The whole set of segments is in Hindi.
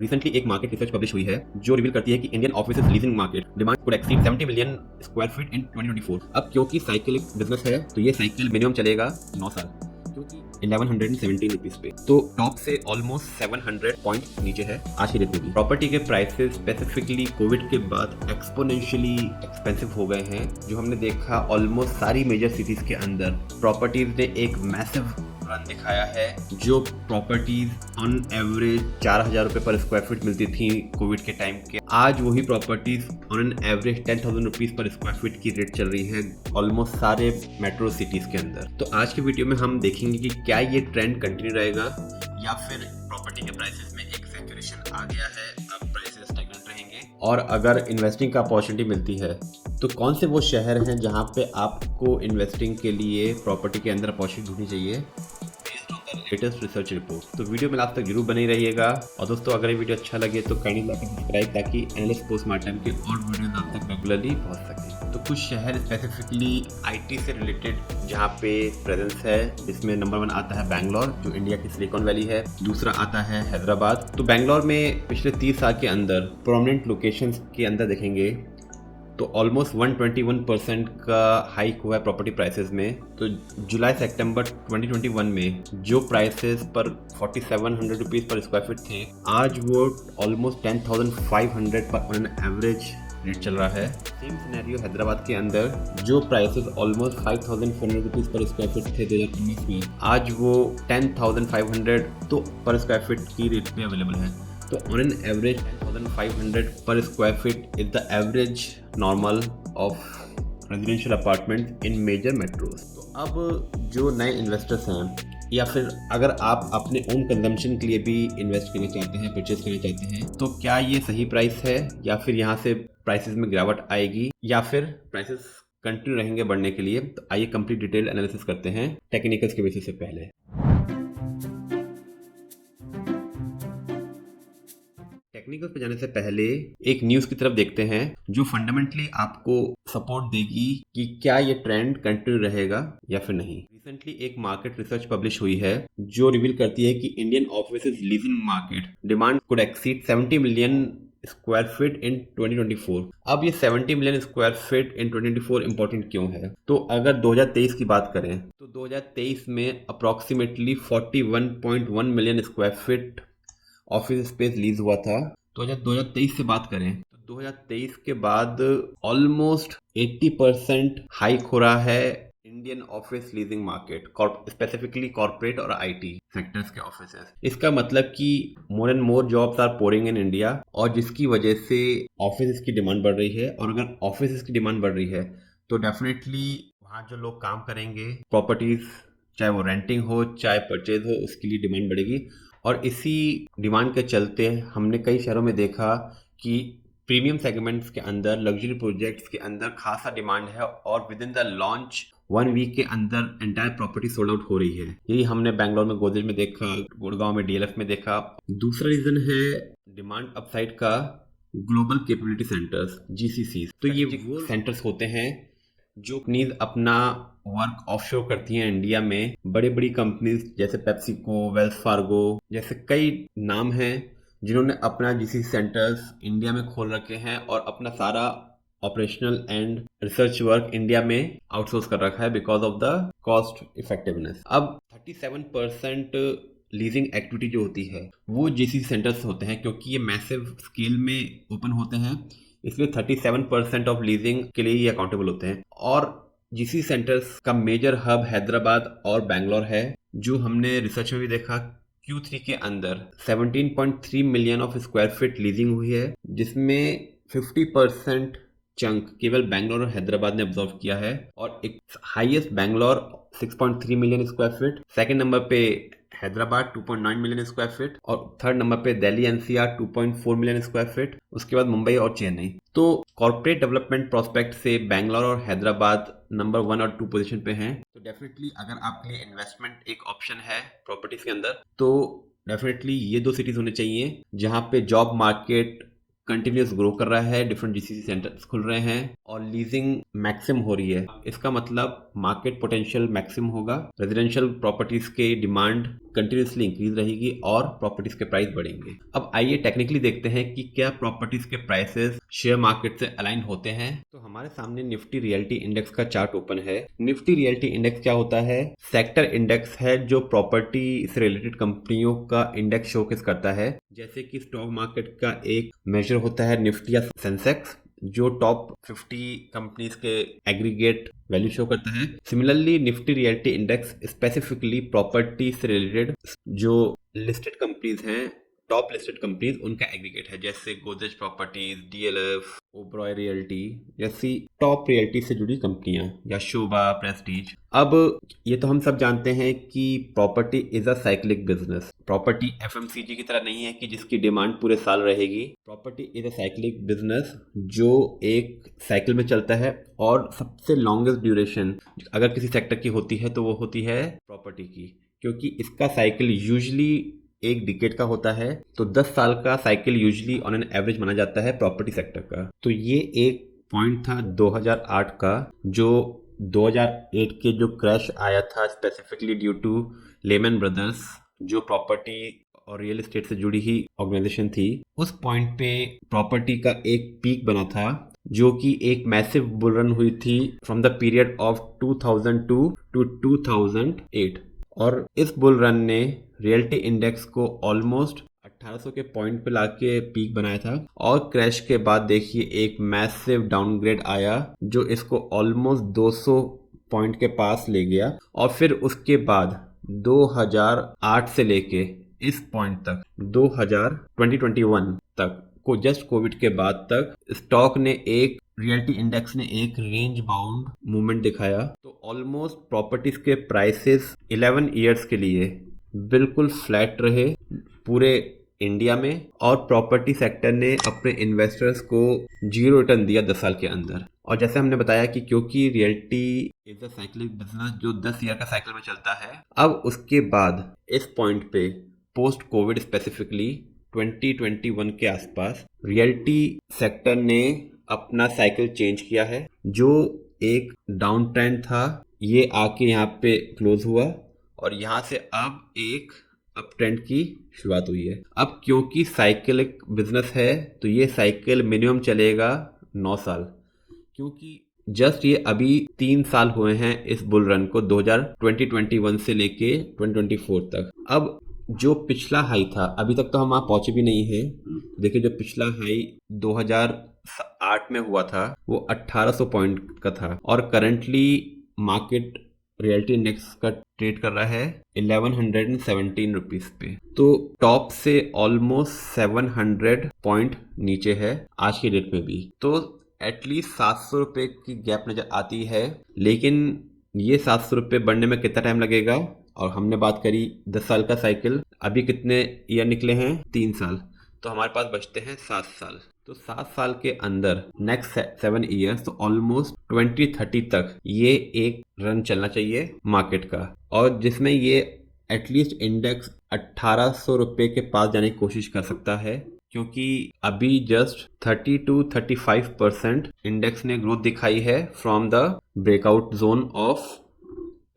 रिसेंटली एक मार्केट रिसर्च पब्लिश हुई है जो रिवील करती है कि Indian offices leasing market demand could exceed 70 million square feet in 2024। अब क्योंकि साइकिलिक बिजनेस है तो ये साइकिल मिनिमम चलेगा 9 साल, क्योंकि 1117 रुपीज पे, तो टॉप से ऑलमोस्ट 700 पॉइंट नीचे है आज की डेट में भी। प्रॉपर्टी के प्राइसेस स्पेसिफिकली कोविड के बाद एक्सपोनेंशियली एक्सपेंसिव हो गए हैं, जो हमने देखा ऑलमोस्ट सारी मेजर सिटीज के अंदर प्रॉपर्टीज ने एक मैसिव रन दिखाया है। जो प्रॉपर्टीज ऑन एवरेज 4000 रुपए पर स्क्वायर फीट मिलती थी कोविड के टाइम के, आज वही properties on an average 10,000 rupees per square feet की रेट चल रही है ऑलमोस्ट सारे मेट्रो सिटीज के अंदर। तो आज के वीडियो में हम देखेंगे कि क्या ये ट्रेंड कंटिन्यू रहेगा या फिर प्रॉपर्टी के प्राइसेस में एक सैचुरेशन आ गया है, अब प्राइसेस स्टैग्नेंट रहेंगे। और अगर इन्वेस्टिंग का अपॉर्चुनिटी मिलती है तो कौन से वो शहर हैं जहां पे आपको इन्वेस्टिंग के लिए प्रॉपर्टी के अंदर अपॉर्चुनिटी ढूंढनी चाहिए लेटेस्ट रिसर्च रिपोर्ट। तो वीडियो में लास्ट तक जरूर बने रहिएगा। और दोस्तों, अगर ये वीडियो अच्छा लगे तो काइंडली लाइक एंड सब्सक्राइब, ताकि एनालिस्ट पोस्टमार्टम के और वीडियोस आप तक रेगुलरली पहुंच सकें। तो कुछ शहर स्पेसिफिकली आईटी से रिलेटेड जहां पे प्रेजेंस है, जिसमें नंबर 1 आता है बैंगलोर, जो इंडिया की सिलिकॉन वैली है। दूसरा आता है हैदराबाद। तो बैंगलोर में पिछले 30 साल के अंदर प्रोमिनेंट लोकेशंस के अंदर देखेंगे तो ऑलमोस्ट 121% का हाइक हुआ है प्रॉपर्टी प्राइसेस में। तो जुलाई से अक्टूबर 2021 में जो प्राइसेस पर 4700 रुपीज़ पर स्क्वायर फीट थे, आज वो ऑलमोस्ट 10,500 पर ऑन एवरेज रेट चल रहा है। सेम सिनेरियो हैदराबाद के अंदर, जो prices almost 5,400 rupees per square feet थे 2019 में, आज वो 10,500 तो पर स्क्वायर फीट की रेट पे अवेलेबल है। तो on an average 10,500 per square feet is the average normal of residential apartment in major metros. तो अब जो नए इन्वेस्टर्स हैं, या फिर अगर आप अपने ओन कंजम्पशन के लिए भी इन्वेस्ट करना चाहते हैं, परचेज करना चाहते हैं, तो क्या ये सही प्राइस है या फिर यहाँ से प्राइसेस में गिरावट आएगी या फिर प्राइसेस कंटिन्यू रहेंगे बढ़ने के लिए। तो आइए कंप्लीट डिटेल एनालिसिस करते हैं टेक्निकल्स के बेसिस से पहले। टेक्निकल्स पे जाने से पहले एक न्यूज़ की तरफ देखते हैं जो फंडामेंटली आपको सपोर्ट देगी कि क्या ये ट्रेंड कंटिन्यू रहेगा या फिर नहीं। रिसेंटली एक मार्केट रिसर्च पब्लिश हुई है जो रिवील करती है कि Indian offices leasing market demand could exceed 70 million square feet in 2024। अब ये 70 million square feet in 2024 important क्यों है? तो अगर 2023 की बात करें तो 2023 में approximately 41.1 million square feet office space lease हुआ था। तो जब 2023 से बात करें तो 2023 के बाद ऑलमोस्ट 80% हाइक हो रहा है Indian office leasing market, specifically corporate और आईटी सेक्टर्स के ऑफिसेस। इसका मतलब कि more and more jobs are pouring in India, और जिसकी वजह से ऑफिस की डिमांड बढ़ रही है। और अगर ऑफिस की डिमांड बढ़ रही है तो डेफिनेटली वहाँ जो लोग काम करेंगे प्रॉपर्टीज, चाहे वो रेंटिंग हो चाहे परचेज हो, उसके लिए डिमांड बढ़ेगी। और इसी डिमांड के चलते हमने कई शहरों में देखा कि प्रीमियम सेगमेंट्स के अंदर, लग्जरी प्रोजेक्ट्स के अंदर खासा डिमांड है, और within the launch 1 week के अंदर एंटायर प्रॉपर्टी सोल्ड आउट हो रही है। यही हमने बैंगलोर में गोदरेज में देखा, गुड़गांव में डीएलएफ में देखा। दूसरा रीजन है डिमांड अपसाइड का ग्लोबल कैपेबिलिटी सेंटर्स, जीसीसी। तो ये वो सेंटर्स होते हैं जो कंपनीज अपना वर्क ऑफशोर करती हैं इंडिया में। बड़ी बड़ी कंपनीज जैसे पेप्सिको, वेल्स फार्गो जैसे कई नाम हैं जिन्होंने अपना जीसी सेंटर्स इंडिया में खोल रखे हैं और अपना सारा operational and research work India में आउटसोर्स कर रखा है because of the cost effectiveness. अब 37% लीजिंग एक्टिविटी जो होती है वो जीसी सेंटर्स होते हैं, क्योंकि ये मैसिव स्केल में ओपन होते हैं, इसलिए 37% ऑफ लीजिंग के लिए ये अकाउंटेबल होते हैं। और जीसी सेंटर्स का मेजर हब हैदराबाद और बैंगलोर है, जो हमने रिसर्च में भी देखा। Q3 के अंदर 17.3 million of square feet leasing हुई है, जिसमें 50% चंक केवल बैंगलोर और हैदराबाद ने ऑब्जर्व किया है। और एक highest Bangalore 6.3 million square feet, second number पे हैदराबाद 2.9 मिलियन स्क्वायर फीट, और थर्ड नंबर पे Delhi NCR 2.4 million square feet, उसके बाद मुंबई और चेन्नई। तो कॉर्पोरेट डेवलपमेंट प्रोस्पेक्ट से बैंगलोर और हैदराबाद नंबर 1 और 2 पोजीशन पे हैं। तो डेफिनेटली अगर आपके लिए इन्वेस्टमेंट एक ऑप्शन है प्रॉपर्टीज के अंदर, तो डेफिनेटली ये 2 सिटीज होने चाहिए जहाँ पे जॉब मार्केट कंटिन्यूस ग्रो कर रहा है, डिफरेंट जीसीसी सेंटर्स खुल रहे हैं, और लीजिंग मैक्सिम हो रही है। इसका मतलब मार्केट पोटेंशियल मैक्सिम होगा, रेजिडेंशियल प्रॉपर्टीज के डिमांड कंटिन्यूसली इंक्रीज रहेगी और प्रॉपर्टीज के प्राइस बढ़ेंगे। अब आइए टेक्निकली देखते हैं कि क्या प्रॉपर्टीज के प्राइसेस शेयर मार्केट से अलाइन होते हैं। तो हमारे सामने निफ्टी रियल्टी इंडेक्स का चार्ट ओपन है। निफ्टी रियल्टी इंडेक्स क्या होता है? सेक्टर इंडेक्स है जो प्रॉपर्टी से रिलेटेड कंपनियों का इंडेक्स शोकेस करता है। जैसे कि स्टॉक मार्केट का एक मेजर होता है निफ्टी या सेंसेक्स, जो टॉप 50 कंपनीज के एग्रीगेट वैल्यू शो करता है। Similarly Nifty realty index specifically property से रिलेटेड जो लिस्टेड कंपनीज हैं, टॉप लिस्टेड कंपनीज, उनका एग्रीगेट है। जैसे Godrej properties, DLF, Oberoi realty जैसी टॉप रियल्टी से जुड़ी कंपनियां, या शोभा, प्रेस्टीज। अब ये तो हम सब जानते हैं कि property is a cyclic business. Property FMCG की तरह नहीं है कि जिसकी डिमांड पूरे साल रहेगी। Property is a cyclic business जो एक साइकिल में चलता है, और सबसे लॉन्गेस्ट ड्यूरेशन अगर किसी सेक्टर की होती है तो वो होती है प्रॉपर्टी की, क्योंकि इसका साइकिल यूजली एक डिकेड का होता है। तो 10 साल का cycle usually on an average माना जाता है प्रॉपर्टी सेक्टर का। तो ये एक पॉइंट था 2008 का, जो 2008 के जो क्रैश आया था specifically due to Lehman Brothers, जो प्रॉपर्टी और रियल एस्टेट से जुड़ी ही ऑर्गेनाइजेशन थी। उस पॉइंट पे प्रॉपर्टी का एक पीक बना था, जो कि एक मैसिव बुल रन हुई थी from the period of 2002 to 2008। और इस बुल रन ने रियल्टी इंडेक्स को ऑलमोस्ट 1800 के पॉइंट पे लाके पीक बनाया था। और क्रैश के बाद देखिए एक मैसिव डाउनग्रेड आया जो इसको ऑलमोस्ट 200 पॉइंट के पास ले गया। और फिर उसके बाद 2008 से लेके इस पॉइंट तक 2021 तक को जस्ट कोविड के बाद तक स्टॉक ने एक रियल्टी इंडेक्स ने एक रेंज बाउंड मूवमेंट दिखाया। तो ऑलमोस्ट प्रॉपर्टीज के प्राइसेस 11 इयर्स के लिए बिल्कुल फ्लैट रहे पूरे इंडिया में, और प्रॉपर्टी सेक्टर ने अपने इन्वेस्टर्स को जीरो रिटर्न दिया 10 साल के अंदर। और जैसे हमने बताया कि क्योंकि realty is a cyclic business जो 10 ईयर का साइकिल में चलता है, अब उसके बाद इस पॉइंट पे पोस्ट कोविड स्पेसिफिकली 2021 के आसपास रियल्टी सेक्टर ने अपना साइकिल चेंज किया है। जो एक डाउन ट्रेंड था ये आके यहाँ पे क्लोज हुआ, और यहाँ से अब एक अप ट्रेंड की शुरुआत हुई है। अब क्योंकि साइकिलिक बिजनेस है तो ये साइकिल मिनिमम चलेगा 9 साल, क्योंकि जस्ट ये अभी 3 साल हुए हैं इस बुल रन को 2021 से लेके 2024 तक। अब जो पिछला हाई था, अभी तक तो हम वहाँ पहुंचे भी नहीं है। देखिए जो पिछला हाई 2008 में हुआ था वो 1800 पॉइंट का था, और करंटली मार्केट रियल्टी इंडेक्स का ट्रेड कर रहा है 1117 रुपीज पे। तो टॉप से ऑलमोस्ट 700 पॉइंट नीचे है आज की डेट में भी। तो एटलीस्ट 700 रुपये की गैप नजर आती है, लेकिन ये 700 रुपये बढ़ने में कितना टाइम लगेगा? और हमने बात करी 10 साल का साइकिल, अभी कितने ईयर निकले हैं? 3 साल, तो हमारे पास बचते हैं 7 साल। तो 7 साल के अंदर नेक्स्ट 7 ईयर्स, तो ऑलमोस्ट 2030 तक ये एक रन चलना चाहिए मार्केट का, और जिसमें ये एटलीस्ट इंडेक्स 1800 रुपये के पास जाने की कोशिश कर सकता है, क्योंकि अभी जस्ट 30 to 35% इंडेक्स ने ग्रोथ दिखाई है from the breakout zone of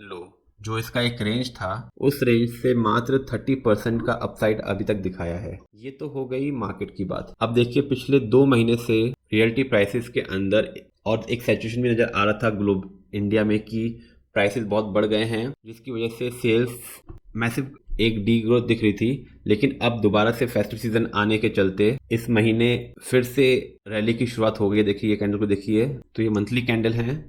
low. जो इसका एक रेंज था उस रेंज से मात्र 30% का अपसाइड अभी तक दिखाया है। ये तो हो गई मार्केट की बात। अब देखिए पिछले 2 महीने से रियल्टी प्राइसेस के अंदर और एक सैचुरेशन भी नजर आ रहा था ग्लोब इंडिया में कि प्राइसेस बहुत बढ़ गए हैं, जिसकी वजह से सेल्स मैसिव एक डी ग्रोथ दिख रही थी। लेकिन अब दोबारा से फेस्टिव सीजन आने के चलते इस महीने फिर से रैली की शुरुआत हो गई है। देखिए ये कैंडल को देखिए, तो ये मंथली कैंडल है।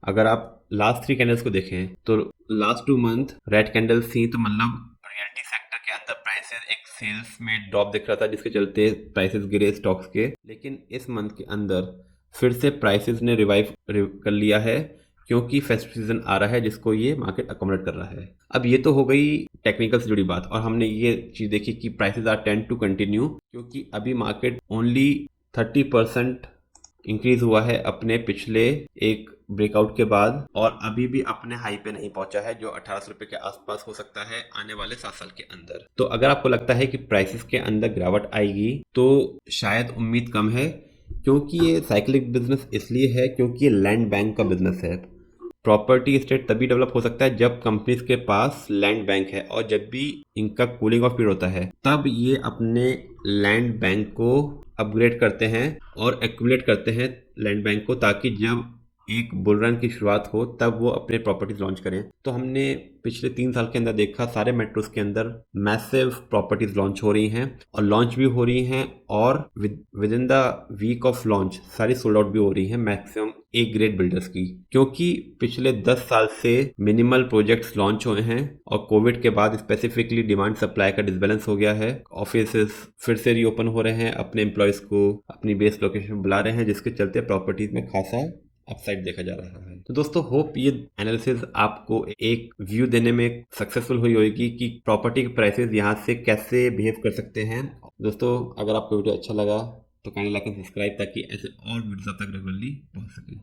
अगर आप लास्ट 3 कैंडल्स को देखें तो लास्ट 2 मंथ रेड कैंडल्स थी, तो मतलब रियल्टी सेक्टर के अंदर प्राइसेस एक सेल्स में ड्रॉप दिख रहा था, जिसके चलते प्राइसेस गिरे स्टॉक्स के। लेकिन इस मंथ के अंदर फिर से प्राइसेस ने रिवाइव कर लिया है, क्योंकि फेस्टिव सीजन आ रहा है जिसको ये मार्केट अकोमोडेट कर रहा है। अब ये तो हो गई टेक्निकल से जुड़ी बात, और हमने ये चीज देखी कि prices are tend to continue, क्योंकि अभी मार्केट ओनली 30% इंक्रीज हुआ है अपने पिछले एक ब्रेकआउट के बाद, और अभी भी अपने हाई पे नहीं पहुंचा है, जो 1800 रुपए के आसपास हो सकता है आने वाले 7 साल के अंदर। तो अगर आपको लगता है कि प्राइसेस के अंदर गिरावट आएगी, तो शायद उम्मीद कम है, क्योंकि ये साइक्लिक बिजनेस इसलिए है क्योंकि ये लैंड बैंक का बिजनेस है। प्रॉपर्टी एस्टेट तभी डेवलप हो सकता है जब कंपनीज के पास लैंड बैंक है, और जब भी इनका कूलिंग ऑफ पीरियड होता है तब ये अपने लैंड बैंक को अपग्रेड करते हैं और एक्यूमुलेट करते हैं लैंड बैंक को, ताकि जब एक बुल रन की शुरुआत हो तब वो अपने प्रॉपर्टीज लॉन्च करें। तो हमने पिछले 3 साल के अंदर देखा सारे मेट्रोज के अंदर मैसिव प्रॉपर्टीज लॉन्च हो रही हैं, और लॉन्च भी हो रही हैं, और within the week of launch सारी सोल्ड आउट भी हो रही हैं मैक्सिमम ए ग्रेड बिल्डर्स की। क्योंकि पिछले 10 साल से मिनिमल प्रोजेक्ट्स लॉन्च हुए हैं, और कोविड के बाद स्पेसिफिकली डिमांड सप्लाई का डिसबैलेंस हो गया है। ऑफिसेस फिर से रीओपन हो रहे हैं, अपने एम्प्लॉयज को अपनी बेस लोकेशन पर बुला रहे हैं, जिसके चलते प्रॉपर्टीज में खासा अपसाइड देखा जा रहा है। तो दोस्तों, होप ये एनालिसिस आपको एक व्यू देने में सक्सेसफुल हुई होगी कि प्रॉपर्टी के प्राइसेस यहाँ से कैसे बिहेव कर सकते हैं। दोस्तों, अगर आपको वीडियो अच्छा लगा तो काइंडली लाइक एंड सब्सक्राइब, ताकि ऐसे और वीडियोस आप तक रेगुलरली पहुँच सकें।